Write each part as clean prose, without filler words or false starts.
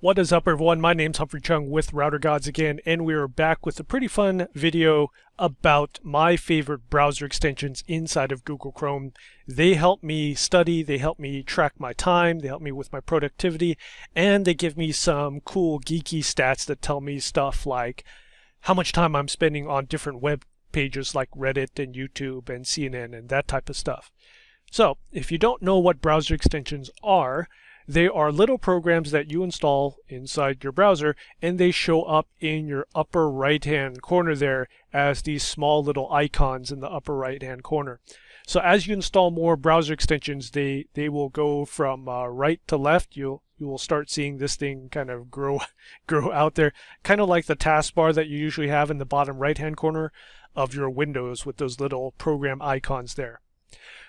What is up, everyone? My name's Humphrey Chung with routergods again, and we are back with a pretty fun video about my favorite browser extensions inside of Google Chrome. They help me study, they help me track my time, they help me with my productivity, and they give me some cool geeky stats that tell me stuff like how much time I'm spending on different web pages like Reddit and YouTube and CNN and that type of stuff. So, if you don't know what browser extensions are, they are little programs that you install inside your browser, and they show up in your upper right-hand corner there as these small little icons in the upper right-hand corner. So as you install more browser extensions, they will go from right to left. You will start seeing this thing kind of grow out there, kind of like the taskbar that you usually have in the bottom right-hand corner of your Windows with those little program icons there.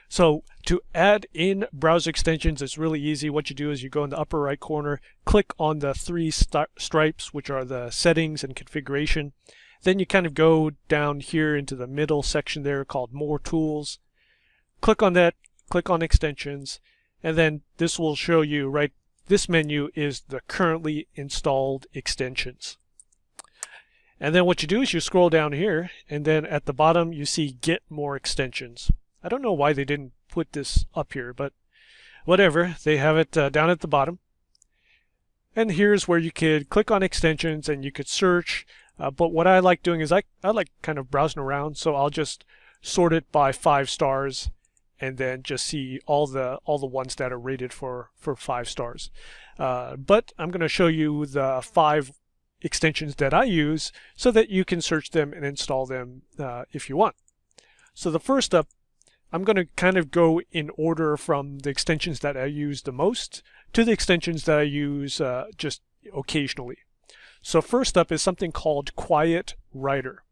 So to add in browser extensions, it's really easy. What you do is you go in the upper right corner, click on the three stripes, which are the settings and configuration. Then you kind of go down here into the middle section there called More Tools. Click on that, click on Extensions, and then this will show you, right, this menu is the currently installed extensions. And then what you do is you scroll down here, and then at the bottom you see Get More Extensions. I don't know why they didn't put this up here, but whatever, they have it down at the bottom. And here's where you could click on extensions and you could search. But what I like doing is I like kind of browsing around, so I'll just sort it by 5 stars and then just see all the ones that are rated for 5 stars. But I'm going to show you the 5 extensions that I use so that you can search them and install them if you want. So the first up, I'm going to kind of go in order from the extensions that I use the most to the extensions that I use just occasionally. So first up is something called Quiet Writer.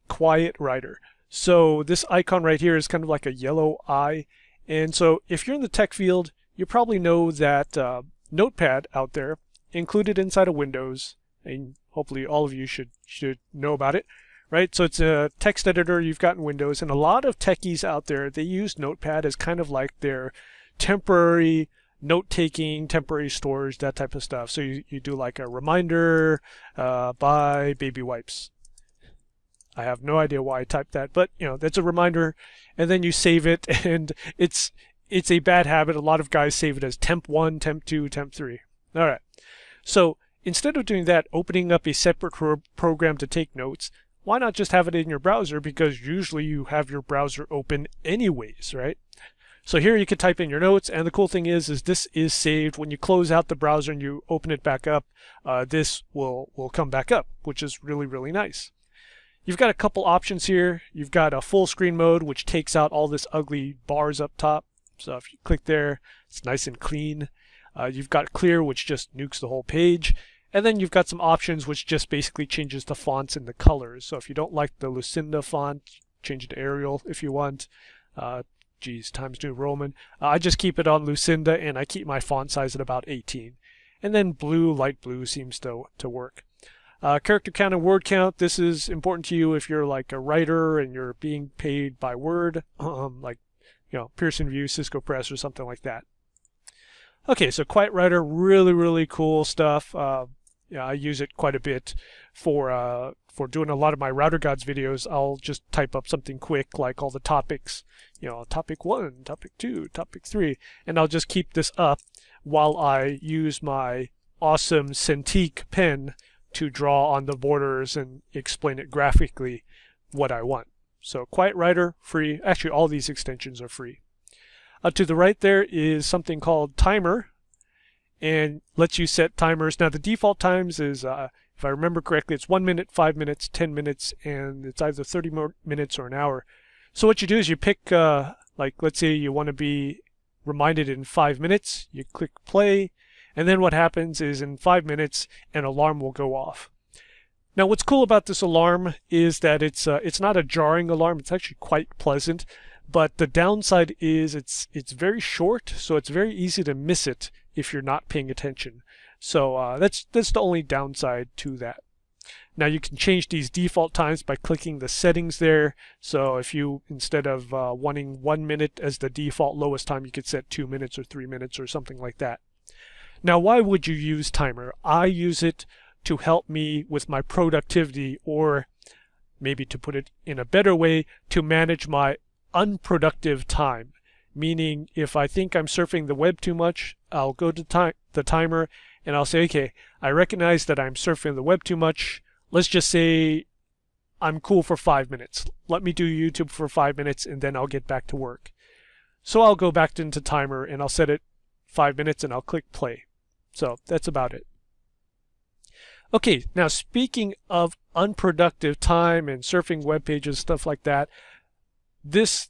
Quiet Writer. So this icon right here is kind of like a yellow eye. And so if you're in the tech field, you probably know that Notepad out there, included inside of Windows, and hopefully all of you should know about it. Right, so it's a text editor you've got in Windows, and a lot of techies out there, they use Notepad as kind of like their temporary note-taking, temporary storage, that type of stuff. So you do like a reminder, buy baby wipes. I have no idea why I typed that, but you know, that's a reminder, and then you save it, and it's a bad habit. A lot of guys save it as temp1, temp2, temp3. All right, so instead of doing that, opening up a separate program to take notes, why not just have it in your browser, because usually you have your browser open anyways, right? So here you can type in your notes, and the cool thing is this is saved. When you close out the browser and you open it back up, this will come back up, which is really, really nice. You've got a couple options here. You've got a full screen mode, which takes out all this ugly bars up top. So if you click there, it's nice and clean. You've got clear, which just nukes the whole page. And then you've got some options which just basically changes the fonts and the colors. So if you don't like the Lucinda font, change it to Arial if you want. Times New Roman. I just keep it on Lucinda, and I keep my font size at about 18. And then blue, light blue seems to work. Character count and word count. This is important to you if you're like a writer and you're being paid by word, like Pearson VUE, Cisco Press, or something like that. Okay, so Quiet Writer, really, really cool stuff. Yeah, I use it quite a bit for doing a lot of my routergods videos. I'll just type up something quick, like all the topics, topic 1, topic 2, topic 3, and I'll just keep this up while I use my awesome Cintiq pen to draw on the borders and explain it graphically what I want. So Quiet Writer, free. Actually, all these extensions are free. To the right there is something called Timer, and lets you set timers. Now the default times is, if I remember correctly, it's 1 minute, 5 minutes, 10 minutes, and it's either 30 more minutes or an hour. So what you do is you pick, like let's say you want to be reminded in 5 minutes, you click play, and then what happens is in 5 minutes an alarm will go off. Now what's cool about this alarm is that it's not a jarring alarm, it's actually quite pleasant. But the downside is it's very short, so it's very easy to miss it if you're not paying attention. So that's the only downside to that. Now you can change these default times by clicking the settings there. So if you, instead of wanting 1 minute as the default lowest time, you could set 2 minutes or 3 minutes or something like that. Now, why would you use timer? I use it to help me with my productivity, or maybe to put it in a better way, to manage my unproductive time. Meaning, if I think I'm surfing the web too much, I'll go to the timer and I'll say, okay, I recognize that I'm surfing the web too much. Let's just say I'm cool for 5 minutes. Let me do YouTube for 5 minutes and then I'll get back to work. So I'll go back into timer and I'll set it 5 minutes and I'll click play. So that's about it. Okay, now speaking of unproductive time and surfing web pages, stuff like that, this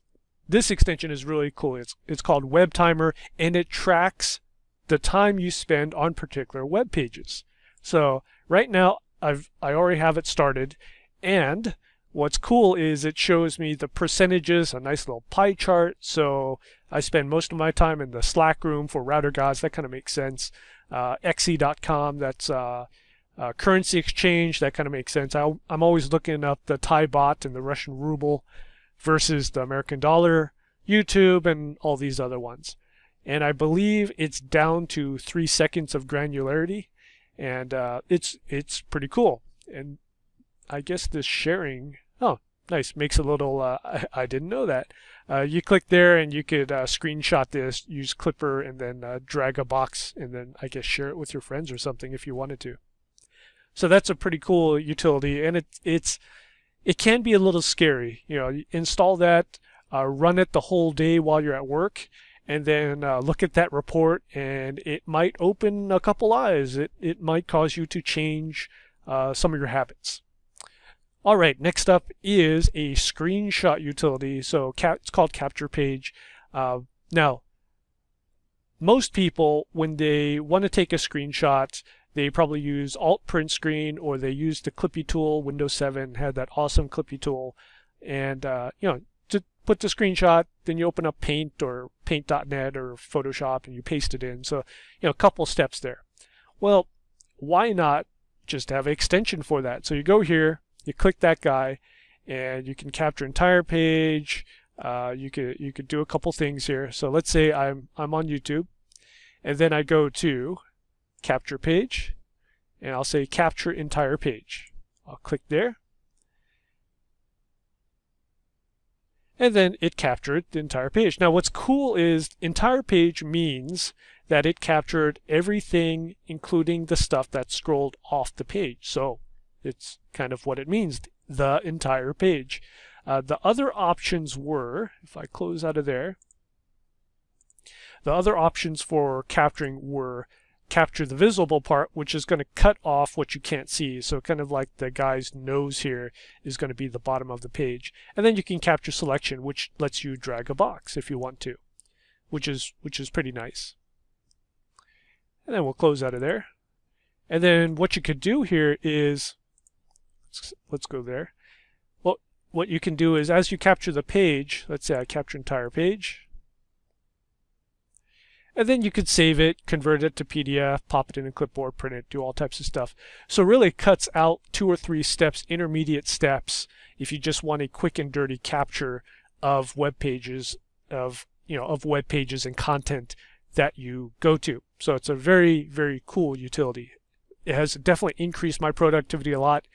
extension is really cool. It's called Web Timer, and it tracks the time you spend on particular web pages. So right now I already have it started, and what's cool is it shows me the percentages, a nice little pie chart. So I spend most of my time in the Slack room for routergods. That kind of makes sense. Xe.com, that's currency exchange. That kind of makes sense. I'm always looking up the Thai baht and the Russian ruble versus the American dollar, YouTube, and all these other ones. And I believe it's down to 3 seconds of granularity, and it's pretty cool. And I guess this sharing, oh, nice, makes a little, I didn't know that. You click there and you could screenshot this, use Clipper, and then drag a box, and then I guess share it with your friends or something if you wanted to. So that's a pretty cool utility, and it can be a little scary. You know, install that, run it the whole day while you're at work, and then look at that report, and it might open a couple eyes. It might cause you to change some of your habits. All right, next up is a screenshot utility. So it's called Capture Page. Now, most people, when they want to take a screenshot, they probably use Alt Print Screen, or they use the Clippy tool. Windows 7 had that awesome Clippy tool. And, to put the screenshot, then you open up Paint or Paint.net or Photoshop and you paste it in. So, a couple steps there. Well, why not just have an extension for that? So you go here, you click that guy, and you can capture entire page. You could do a couple things here. So let's say I'm on YouTube, and then I go to Capture Page, and I'll say Capture Entire Page. I'll click there, and then it captured the entire page. Now what's cool is entire page means that it captured everything, including the stuff that scrolled off the page. So it's kind of what it means, the entire page. The other options were, if I close out of there, the other options for capturing were capture the visible part, which is going to cut off what you can't see. So kind of like the guy's nose here is going to be the bottom of the page. And then you can capture selection, which lets you drag a box if you want to, which is pretty nice. And then we'll close out of there. And then what you could do here is, let's go there. Well, what you can do is as you capture the page, let's say I capture entire page, and then you could save it, convert it to PDF, pop it in a clipboard, print it, do all types of stuff. So it really cuts out 2 or 3 steps, intermediate steps, if you just want a quick and dirty capture of web pages, of web pages and content that you go to. So it's a very, very cool utility. It has definitely increased my productivity a lot.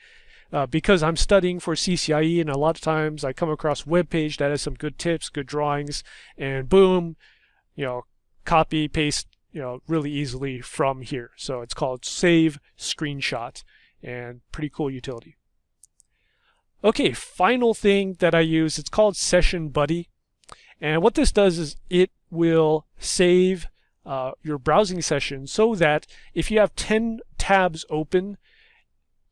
Because I'm studying for CCIE, and a lot of times I come across a web page that has some good tips, good drawings, and boom, copy, paste, really easily from here. So it's called Save Screenshot, and pretty cool utility. Okay, final thing that I use, it's called Session Buddy. And what this does is it will save your browsing session so that if you have 10 tabs open,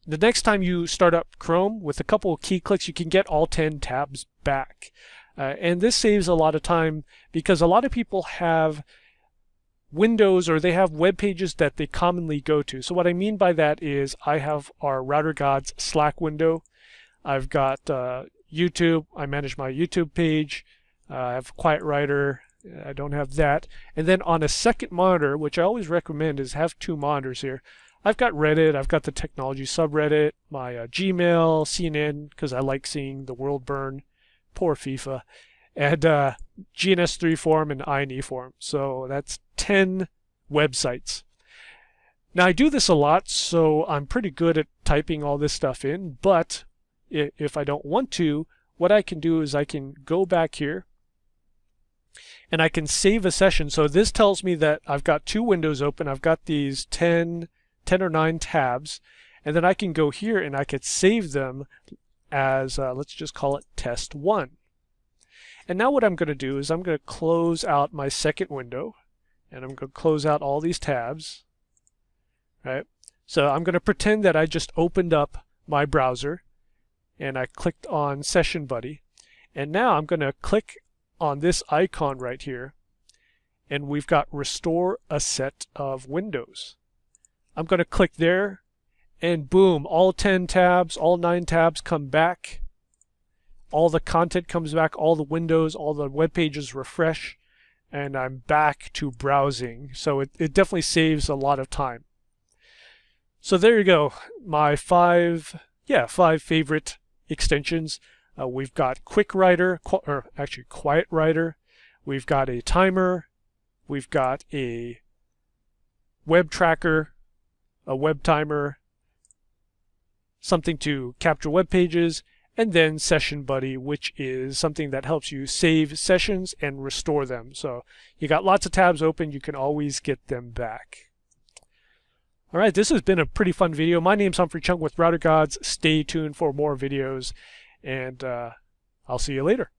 the next time you start up Chrome, with a couple of key clicks, you can get all 10 tabs back. And this saves a lot of time because a lot of people have windows, or they have web pages that they commonly go to. So what I mean by that is I have our routergods Slack window. I've got YouTube. I manage my YouTube page. I have Quiet Writer. I don't have that. And then on a second monitor, which I always recommend is have 2 monitors here, I've got Reddit, I've got the technology subreddit, my Gmail, CNN, because I like seeing the world burn, poor FIFA, and GNS3 forum and INE forum. So that's 10 websites. Now I do this a lot, so I'm pretty good at typing all this stuff in, but if I don't want to, what I can do is I can go back here and I can save a session. So this tells me that I've got two windows open. I've got these 10 or 9 tabs, and then I can go here and I could save them as, let's just call it test 1. And now what I'm going to do is I'm going to close out my second window, and I'm going to close out all these tabs. Right? So I'm going to pretend that I just opened up my browser and I clicked on Session Buddy. And now I'm going to click on this icon right here, and we've got Restore a Set of Windows. I'm going to click there, and boom, all 10 tabs, all 9 tabs come back. All the content comes back, all the windows, all the web pages refresh, and I'm back to browsing. So it definitely saves a lot of time. So there you go, my 5 favorite extensions. We've got Quick Writer, or actually Quiet Writer. We've got a timer. We've got a web tracker, a web timer, something to capture web pages, and then Session Buddy, which is something that helps you save sessions and restore them. So you got lots of tabs open, you can always get them back. All right, this has been a pretty fun video. My name's Humphrey Chung with routergods. Stay tuned for more videos, and I'll see you later.